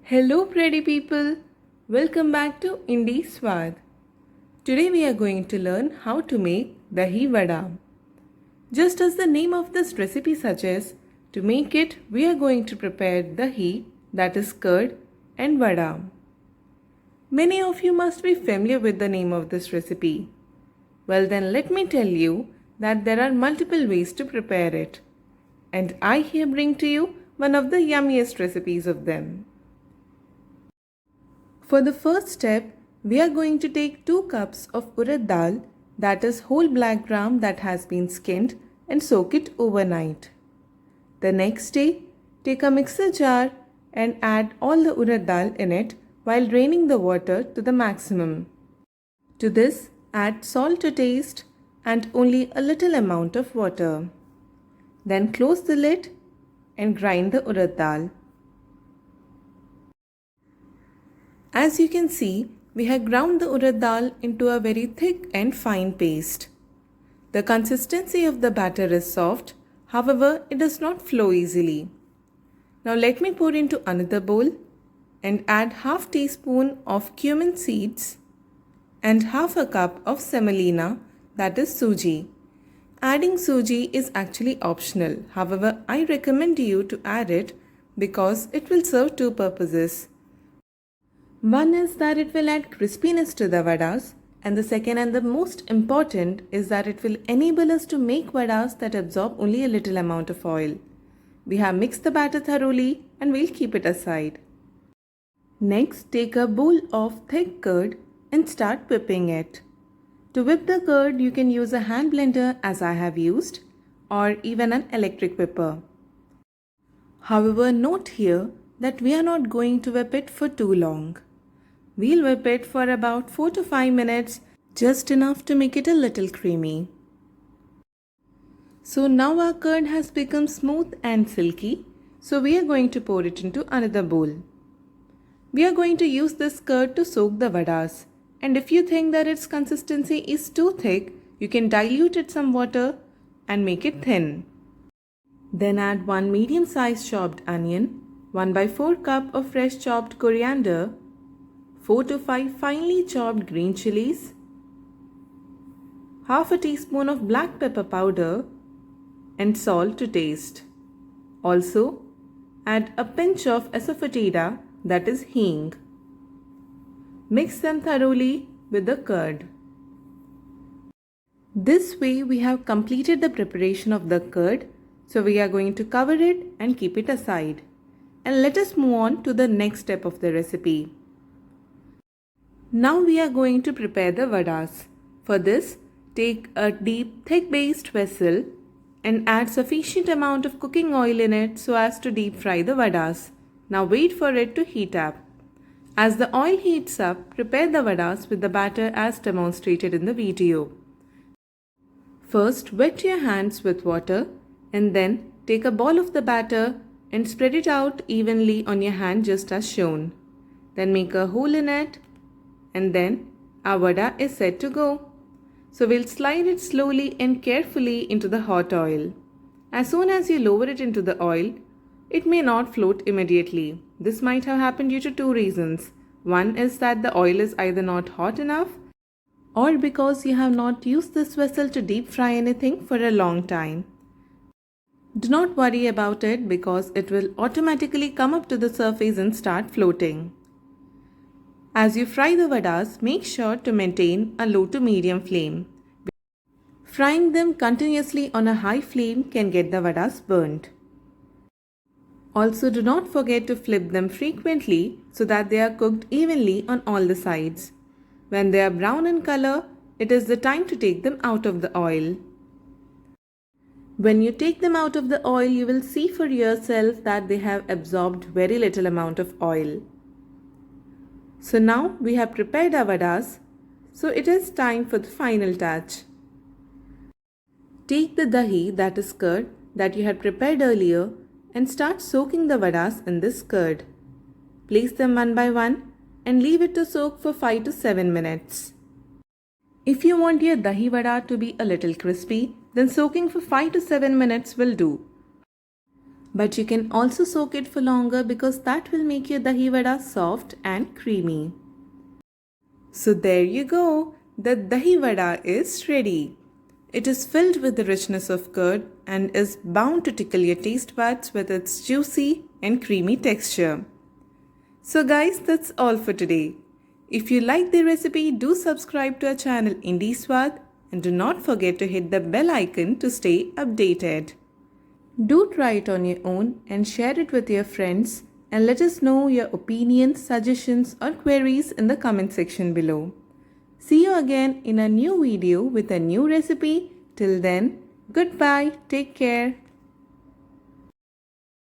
Hello, pretty people. Welcome back to Indie Swad. Today we are going to learn how to make dahi vada. Just as the name of this recipe suggests, to make it we are going to prepare dahi, that is curd, and vada. Many of you must be familiar with the name of this recipe. Well, then let me tell you that there are multiple ways to prepare it. And I here bring to you one of the yummiest recipes of them. For the first step, we are going to take 2 cups of urad dal, that is whole black gram that has been skinned, and soak it overnight. The next day, take a mixer jar and add all the urad dal in it while draining the water to the maximum. To this, add salt to taste and only a little amount of water. Then close the lid and grind the urad dal. As you can see, we have ground the urad dal into a very thick and fine paste. The consistency of the batter is soft, however, it does not flow easily. Now let me pour into another bowl and add half teaspoon of cumin seeds and half a cup of semolina, that is suji. Adding suji is actually optional, however, I recommend you to add it because it will serve 2 purposes. One is that it will add crispiness to the vadas, and the second and the most important is that it will enable us to make vadas that absorb only a little amount of oil. We have mixed the batter thoroughly and we'll keep it aside. Next, take a bowl of thick curd and start whipping it. To whip the curd, you can use a hand blender as I have used, or even an electric whipper. However, note here that we are not going to whip it for too long. We'll whip it for about 4 to 5 minutes, just enough to make it a little creamy. So now our curd has become smooth and silky, so we are going to pour it into another bowl. We are going to use this curd to soak the vadas, and if you think that its consistency is too thick, you can dilute it some water and make it thin. Then add 1 medium-sized chopped onion, 1/4 cup of fresh chopped coriander, 4 to 5 finely chopped green chilies, half a teaspoon of black pepper powder, and salt to taste. Also, add a pinch of asafoetida, that is hing. Mix them thoroughly with the curd. This way we have completed the preparation of the curd, so we are going to cover it and keep it aside. And let us move on to the next step of the recipe. Now we are going to prepare the vadas. For this, take a deep, thick-based vessel and add sufficient amount of cooking oil in it so as to deep fry the vadas. Now wait for it to heat up. As the oil heats up, prepare the vadas with the batter as demonstrated in the video. First, wet your hands with water and then take a ball of the batter and spread it out evenly on your hand just as shown. Then make a hole in it, and then our vada is set to go. So we'll slide it slowly and carefully into the hot oil. As soon as you lower it into the oil, it may not float immediately. This might have happened due to 2 reasons. One is that the oil is either not hot enough, or because you have not used this vessel to deep fry anything for a long time. Do not worry about it because it will automatically come up to the surface and start floating. As you fry the vadas, make sure to maintain a low to medium flame. Frying them continuously on a high flame can get the vadas burnt. Also, do not forget to flip them frequently so that they are cooked evenly on all the sides. When they are brown in color, it is the time to take them out of the oil. When you take them out of the oil, you will see for yourself that they have absorbed very little amount of oil. So now we have prepared our vadas, so it is time for the final touch. Take the dahi, that is curd, that you had prepared earlier and start soaking the vadas in this curd. Place them one by one and leave it to soak for 5 to 7 minutes. If you want your dahi vada to be a little crispy, then soaking for 5 to 7 minutes will do. But you can also soak it for longer because that will make your dahi vada soft and creamy. So there you go, the dahi vada is ready. It is filled with the richness of curd and is bound to tickle your taste buds with its juicy and creamy texture. So guys, that's all for today. If you like the recipe, do subscribe to our channel Indie Swad and do not forget to hit the bell icon to stay updated. Do try it on your own and share it with your friends, and let us know your opinions, suggestions or queries in the comment section below. See you again in a new video with a new recipe. Till then, goodbye, take care.